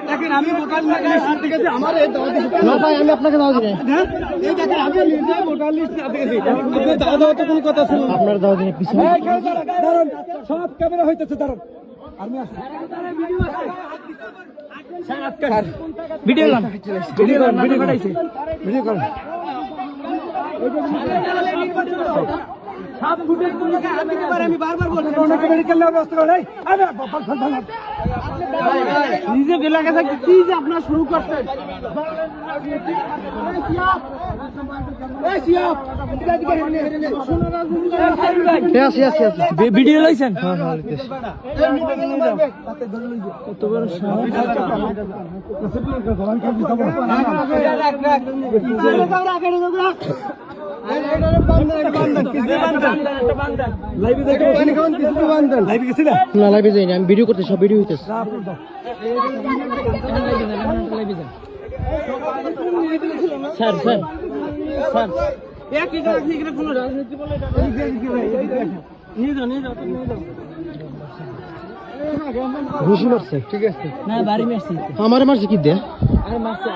দেখেন আমি voter list আমার আমি আপনাকে দাও দিই দেখেন আমি নিজে ভোটার লিস্ট আপনার দাওয়া দেওয়া তো কোনো কথা ছিল আপনার দাওয়া দিনে পিছনে দাঁড়ান সব ক্যামেরা হইতেছে দাঁড়ান আমি আসছি ভিডিও করেন ভিডিও করেন ভিডিও পাঠাইছে ভিডিও করেন সব ফুটেজ আমি বারবার বলছি অনেকে মেডিকেল ব্যবস্থা করে আরে নিজে বেলাকে থাকতে কি যে আপনারা শুরু করছেন ভিডিও লাইছেন লাইভে যাইনি আমি ভিডিও করতে সব ভিডিও হইতেছে স্যার স্যার স্যার ঘুষি মারছে ঠিক আছে না বাড়ি মারছি আমার মারছে কি দে আর মারছে